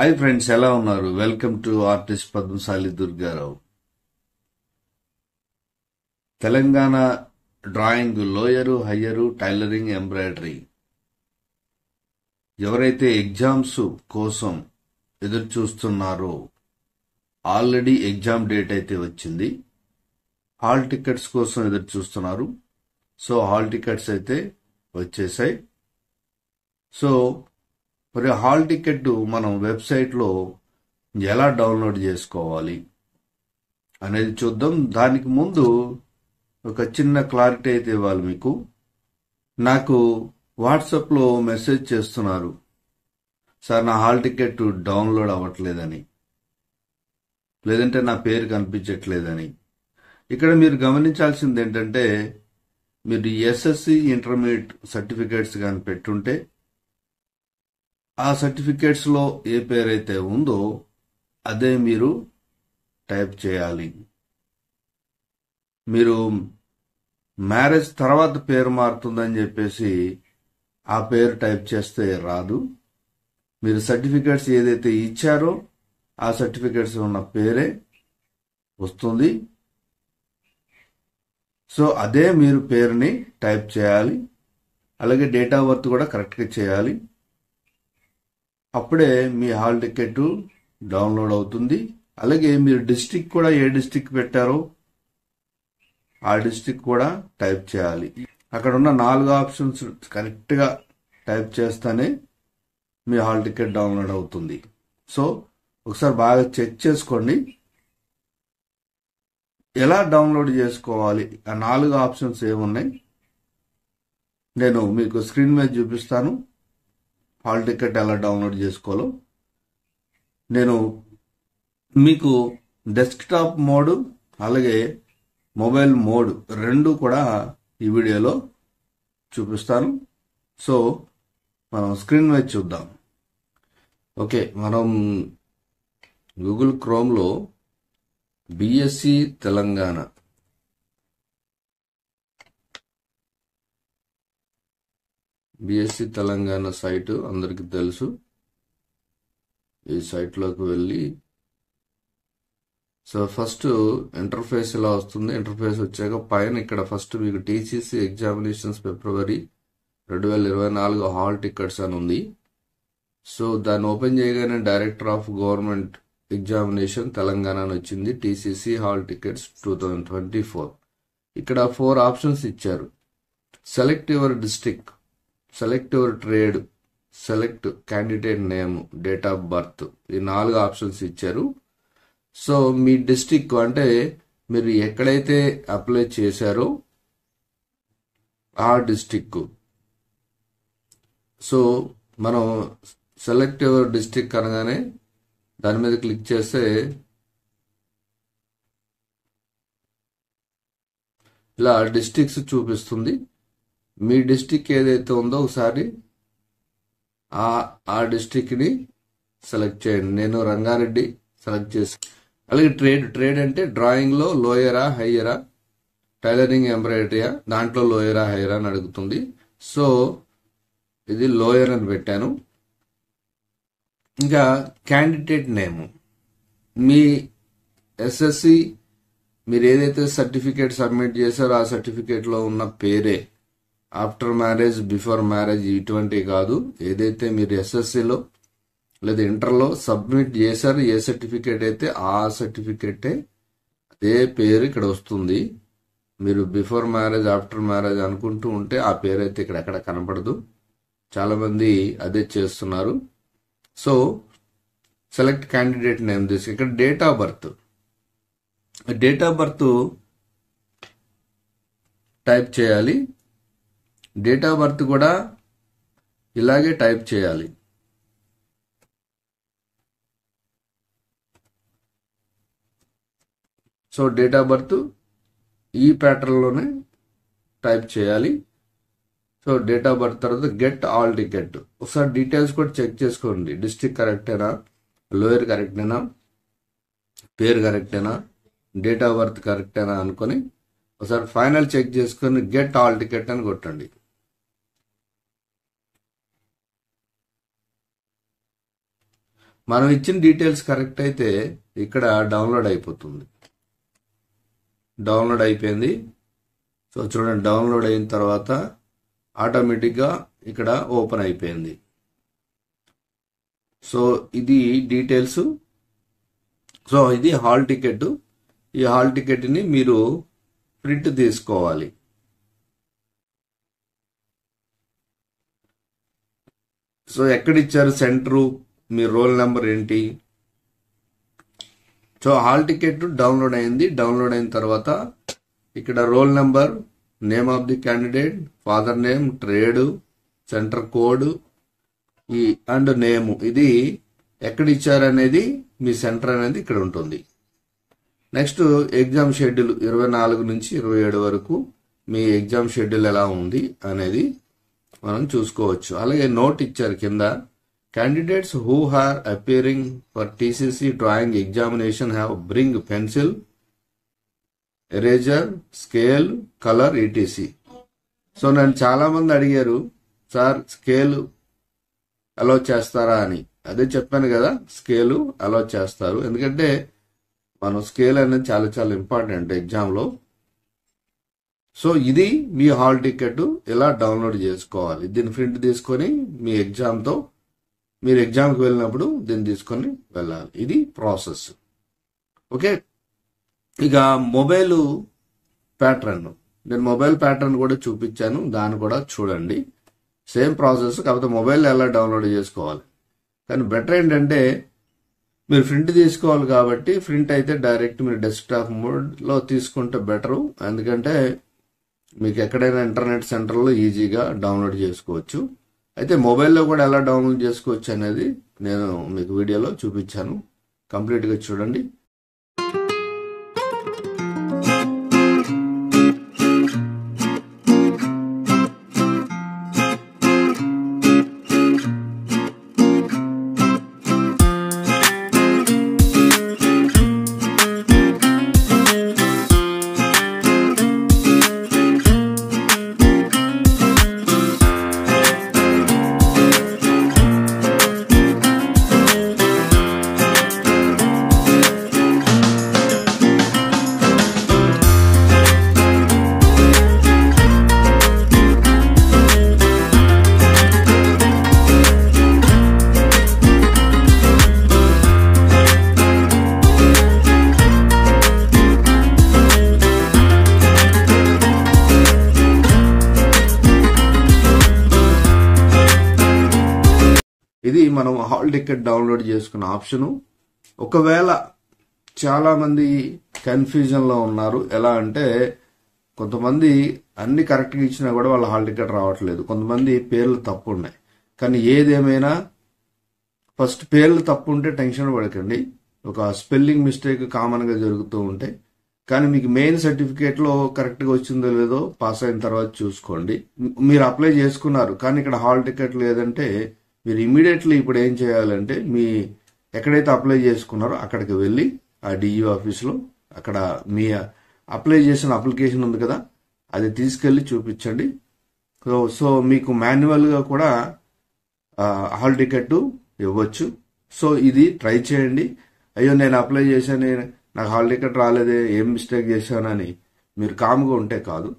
Hi friends, ఎలా ఉన్నారు? Welcome to artist Padmashali Durgarao. Telangana drawing lower, హయ్యరు, tailoring, embroidery. ఎవరైతే ఎగ్జామ్స్ కోసం ఎదురు చూస్తున్నారో ఆల్రెడీ ఎగ్జామ్ డేట్ అయితే వచ్చింది. హాల్ టికెట్స్ కోసం ఎదురు చూస్తున్నారు. సో హాల్ టికెట్స్ అయితే వచ్చేసాయి. సో మరి హాల్ టికెట్ మనం వెబ్సైట్లో ఎలా డౌన్లోడ్ చేసుకోవాలి అనేది చూద్దాం. దానికి ముందు ఒక చిన్న క్లారిటీ అయితే ఇవ్వాలి మీకు. నాకు వాట్సాప్లో మెసేజ్ చేస్తున్నారు, సార్ నా హాల్ టికెట్ డౌన్లోడ్ అవ్వట్లేదని, లేదంటే నా పేరు కనిపించట్లేదని. ఇక్కడ మీరు గమనించాల్సింది ఏంటంటే, మీరు ఎస్ఎస్సి ఇంటర్మీడియట్ సర్టిఫికేట్స్ కానీ పెట్టుంటే ఆ సర్టిఫికేట్స్లో ఏ పేరైతే ఉందో అదే మీరు టైప్ చేయాలి. మీరు మ్యారేజ్ తర్వాత పేరు మారుతుందని చెప్పేసి ఆ పేరు టైప్ చేస్తే రాదు. మీరు సర్టిఫికేట్స్ ఏదైతే ఇచ్చారో ఆ సర్టిఫికేట్స్ ఉన్న పేరే వస్తుంది. సో అదే మీరు పేరుని టైప్ చేయాలి. అలాగే డేట్ ఆఫ్ బర్త్ కూడా కరెక్ట్గా చేయాలి. అప్పుడే మీ హాల్ టికెట్ డౌన్లోడ్ అవుతుంది. అలాగే మీరు డిస్ట్రిక్ట్ కూడా ఏ డిస్ట్రిక్ట్ పెట్టారో ఆ డిస్ట్రిక్ట్ కూడా టైప్ చేయాలి. అక్కడ ఉన్న 4 ఆప్షన్స్ కరెక్ట్గా టైప్ చేస్తేనే మీ హాల్ టికెట్ డౌన్లోడ్ అవుతుంది. సో ఒకసారి బాగా చెక్ చేసుకోండి. ఎలా డౌన్లోడ్ చేసుకోవాలి, ఆ 4 ఆప్షన్స్ ఏమున్నాయి నేను మీకు స్క్రీన్ మీద చూపిస్తాను. హాల్ టికెట్ ఎలా డౌన్లోడ్ చేసుకోవాలో నేను మీకు డెస్క్టాప్ మోడ్ అలాగే మొబైల్ మోడ్ రెండు కూడా ఈ వీడియోలో చూపిస్తాను. సో మనం స్క్రీన్ మీద చూద్దాం. ఓకే, మనం గూగుల్ క్రోమ్లో BSc Telangana BSc Telangana site అందరికీ తెలుసు. ఈ సైట్లోకి వెళ్ళి సో ఫస్ట్ ఇంటర్ఫేస్ ఇలా వస్తుంది. ఇంటర్ఫేస్ వచ్చాక పైన ఇక్కడ ఫస్ట్ మీకు టీసీసీ ఎగ్జామినేషన్స్ ఫిబ్రవరి 2024 హాల్ టికెట్స్ అని ఉంది. సో దాన్ని ఓపెన్ చేయగానే director of government examination Telangana అని వచ్చింది. TCC hall tickets 2024. ఇక్కడ 4 ఆప్షన్స్ ఇచ్చారు. Select your district, select your trade, select candidate name, date of birth. ఈ 4 ఆప్షన్స్ ఇచ్చారు. సో మీ డిస్ట్రిక్ట్ అంటే మీరు ఎక్కడైతే అప్లై చేశారో ఆ డిస్ట్రిక్ట్. సో మనం సెలెక్ట్ యువర్ డిస్ట్రిక్ట్ అనగానే దాని మీద క్లిక్ చేస్తే ఇలా డిస్ట్రిక్ట్స్ చూపిస్తుంది. మీ డిస్ట్రిక్ట్ ఏదైతే ఉందో ఒకసారి ఆ డిస్ట్రిక్ట్ని సెలెక్ట్ చేయండి. నేను రంగారెడ్డి సెలెక్ట్ చేసి, అలాగే ట్రేడ్ అంటే డ్రాయింగ్లో లోయరా హయ్యరా, టైలరింగ్ ఎంబ్రాయిడరీయా, దాంట్లో లోయరా హయ్యరా అని అడుగుతుంది. సో ఇది లోయర్ అని పెట్టాను. ఇంకా క్యాండిడేట్ నేమ్, మీ ఎస్ఎస్సి మీరు ఏదైతే సర్టిఫికేట్ సబ్మిట్ చేశారో ఆ సర్టిఫికేట్లో ఉన్న పేరే. ఆఫ్టర్ మ్యారేజ్, బిఫోర్ మ్యారేజ్ ఇటువంటివి కాదు. ఏదైతే మీరు ఎస్ఎస్సిలో లేదా ఇంటర్లో సబ్మిట్ చేశారో ఏ సర్టిఫికేట్ అయితే ఆ సర్టిఫికేటే అదే పేరు ఇక్కడ వస్తుంది. మీరు బిఫోర్ మ్యారేజ్, ఆఫ్టర్ మ్యారేజ్ అనుకుంటూ ఉంటే ఆ పేరు అయితే ఇక్కడ ఎక్కడ కనపడదు. చాలా మంది అదే చేస్తున్నారు. సో సెలెక్ట్ క్యాండిడేట్ నేమ్ తీసి ఇక్కడ డేట్ ఆఫ్ బర్త్ టైప్ చేయాలి. డేట్ ఆఫ్ బర్త్ కూడా ఇలాగే టైప్ చేయాలి. సో డేట్ ఆఫ్ బర్త్ ఈ ప్యాటర్న్లోనే టైప్ చేయాలి. సో డేట్ ఆఫ్ బర్త్ తర్వాత గెట్ ఆల్ టికెట్. ఒకసారి డీటెయిల్స్ కూడా చెక్ చేసుకోండి. డిస్ట్రిక్ట్ కరెక్టేనా, లోయర్ కరెక్టేనా, పేరు కరెక్టేనా, డేట్ ఆఫ్ బర్త్ కరెక్టేనా అనుకొని ఒకసారి ఫైనల్ చెక్ చేసుకొని గెట్ ఆల్ టికెట్ అని కొట్టండి. మనం ఇచ్చిన డీటెయిల్స్ కరెక్ట్ అయితే ఇక్కడ డౌన్లోడ్ అయిపోతుంది. డౌన్లోడ్ అయిపోయింది. సో చూడండి, డౌన్లోడ్ అయిన తర్వాత ఆటోమేటిక్గా ఇక్కడ ఓపెన్ అయిపోయింది. సో ఇది డీటెయిల్స్. సో ఇది హాల్ టికెట్. ఈ హాల్ టికెట్ని మీరు ప్రింట్ తీసుకోవాలి. సో ఎక్కడిచ్చారు సెంటరు, మీ రోల్ నెంబర్ ఏంటి. సో హాల్ టికెట్ డౌన్లోడ్ అయింది. డౌన్లోడ్ అయిన తర్వాత ఇక్కడ roll number, name of the candidate, father name, trade, centre code and name, ఇది ఎక్కడ ఇచ్చారు అనేది మీ సెంటర్ అనేది ఇక్కడ ఉంటుంది. నెక్స్ట్ ఎగ్జామ్ షెడ్యూల్ 24 నుంచి 27 వరకు మీ ఎగ్జామ్ షెడ్యూల్ ఎలా ఉంది అనేది మనం చూసుకోవచ్చు. అలాగే నోట్ ఇచ్చారు కింద, candidates who are appearing for TCC drawing examination have bring pencil, eraser, scale, colour, etc. So నన్ను చాలా మంది అడిగారు, సార్ స్కేల్ అలౌ చేస్తారా అని. అదే చెప్పాను కదా, స్కేలు అలౌ చేస్తారు. ఎందుకంటే మనం స్కేల్ అనేది చాలా చాలా ఇంపార్టెంట్ ఎగ్జామ్లో. సో ఇది మీ హాల్ టికెట్ ఇలా డౌన్లోడ్ చేసుకోవాలి. దీన్ని ప్రింట్ తీసుకొని మీ ఎగ్జామ్తో మీరు ఎగ్జామ్కి వెళ్ళినప్పుడు దీన్ని తీసుకొని వెళ్ళాలి. ఇది ప్రాసెస్. ఓకే, ఇక మొబైల్ ప్యాటర్న్, నేను మొబైల్ ప్యాటర్న్ కూడా చూపించాను, దాన్ని కూడా చూడండి. సేమ్ ప్రాసెస్, కాకపోతే మొబైల్ ఎలా డౌన్లోడ్ చేసుకోవాలి. కానీ బెటర్ ఏంటంటే మీరు ప్రింట్ తీసుకోవాలి కాబట్టి ప్రింట్ అయితే డైరెక్ట్ మీరు డెస్క్టాప్ మోడ్లో తీసుకుంటే బెటరు. ఎందుకంటే మీకు ఎక్కడైనా ఇంటర్నెట్ సెంటర్లో ఈజీగా డౌన్లోడ్ చేసుకోవచ్చు. అయితే మొబైల్లో కూడా ఎలా డౌన్లోడ్ చేసుకోవచ్చు అనేది నేను మీకు వీడియోలో చూపించాను. కంప్లీట్గా చూడండి. ఇది మనం హాల్ టికెట్ డౌన్లోడ్ చేసుకున్న ఆప్షను. ఒకవేళ చాలా మంది కన్ఫ్యూజన్ లో ఉన్నారు. ఎలా అంటే కొంతమంది అన్ని కరెక్ట్గా ఇచ్చినా కూడా వాళ్ళ హాల్ టికెట్ రావట్లేదు. కొంతమంది పేర్లు తప్పు ఉన్నాయి. కానీ ఏదేమైనా ఫస్ట్ పేర్లు తప్పు ఉంటే టెన్షన్ పడకండి. ఒక స్పెల్లింగ్ మిస్టేక్ కామన్ గా జరుగుతూ ఉంటాయి. కానీ మీకు మెయిన్ సర్టిఫికేట్ లో కరెక్ట్ గా వచ్చిందో లేదో పాస్ అయిన తర్వాత చూసుకోండి. మీరు అప్లై చేసుకున్నారు కానీ ఇక్కడ హాల్ టికెట్ లేదంటే మీరు ఇమీడియట్లీ ఇప్పుడు ఏం చేయాలంటే మీ ఎక్కడైతే అప్లై చేసుకున్నారో అక్కడికి వెళ్ళి ఆ డిఈఓ ఆఫీస్లో అక్కడ మీ అప్లై చేసిన అప్లికేషన్ ఉంది కదా, అది తీసుకెళ్లి చూపించండి. సో మీకు మాన్యువల్గా కూడా హాల్ టికెట్ ఇవ్వచ్చు. సో ఇది ట్రై చేయండి. అయ్యో నేను అప్లై చేశాను, నాకు హాల్ టికెట్ రాలేదే, ఏం మిస్టేక్ చేశానని మీరు కామ్గా ఉంటే కాదు.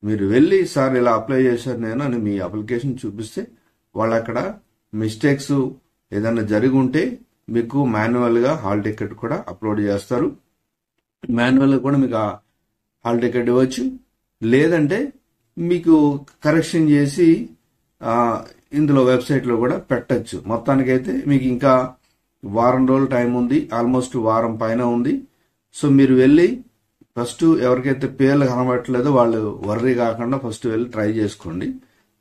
మీరు వెళ్ళి సార్ ఇలా అప్లై చేశాను నేను అని మీ అప్లికేషన్ చూపిస్తే వాళ్ళు అక్కడ మిస్టేక్స్ ఏదైనా జరిగి ఉంటే మీకు మాన్యువల్గా హాల్ టికెట్ కూడా అప్లోడ్ చేస్తారు. మాన్యువల్గా కూడా మీకు హాల్ టికెట్ ఇవ్వచ్చు. లేదంటే మీకు కరెక్షన్ చేసి ఇందులో వెబ్సైట్లో కూడా పెట్టచ్చు. మొత్తానికైతే మీకు ఇంకా వారం రోజులు టైం ఉంది, ఆల్మోస్ట్ వారం పైన ఉంది. సో మీరు వెళ్ళి ఫస్ట్ ఎవరికైతే పేర్లు కనబడట్లేదో వాళ్ళు వర్రీ కాకుండా ఫస్ట్ వెళ్ళి ట్రై చేసుకోండి.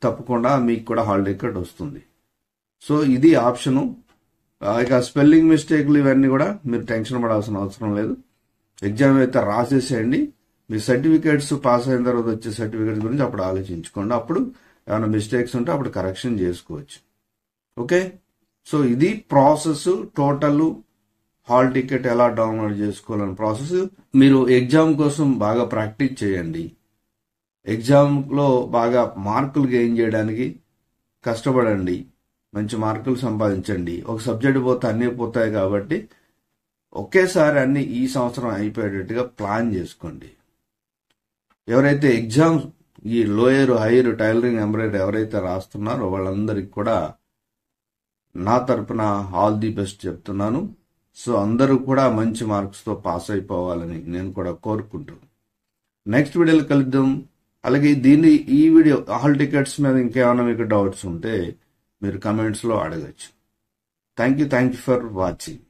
తప్పకుండా మీకు కూడా హాల్ టికెట్ వస్తుంది. సో ఇది ఆప్షను. ఇక స్పెల్లింగ్ మిస్టేక్లు ఇవన్నీ కూడా మీరు టెన్షన్ పడాల్సిన అవసరం లేదు. ఎగ్జామ్ అయితే రాసేసేయండి. మీ సర్టిఫికేట్స్ పాస్ అయిన తర్వాత వచ్చే సర్టిఫికేట్స్ గురించి అప్పుడు ఆలోచించుకోండి. అప్పుడు ఏమైనా మిస్టేక్స్ ఉంటే అప్పుడు కరెక్షన్ చేసుకోవచ్చు. ఓకే, సో ఇది ప్రాసెస్. టోటల్ హాల్ టికెట్ ఎలా డౌన్లోడ్ చేసుకోవాలని ప్రాసెస్. మీరు ఎగ్జామ్ కోసం బాగా ప్రాక్టీస్ చేయండి. ఎగ్జామ్లో బాగా మార్కులు గెయిన్ చేయడానికి కష్టపడండి. మంచి మార్కులు సంపాదించండి. ఒక సబ్జెక్ట్ పోతే అన్నీ పోతాయి కాబట్టి ఒకేసారి అన్ని ఈ సంవత్సరం అయిపోయేటట్టుగా ప్లాన్ చేసుకోండి. ఎవరైతే ఎగ్జామ్ ఈ లోయర్ హైయర్ టైలరింగ్ ఎంబ్రాయిడరీ ఎవరైతే రాస్తున్నారో వాళ్ళందరికీ కూడా నా తరపున ఆల్ ది బెస్ట్ చెప్తున్నాను. సో అందరూ కూడా మంచి మార్క్స్తో పాస్ అయిపోవాలని నేను కూడా కోరుకుంటున్నాను. నెక్స్ట్ వీడియోలో కలుద్దాం. అలాగే ఈ వీడియో హాల్ టికెట్స్ మీద ఇంకేమైనా మీకు డౌట్స్ ఉంటే మీరు కమెంట్స్లో అడగచ్చు. Thank you for watching.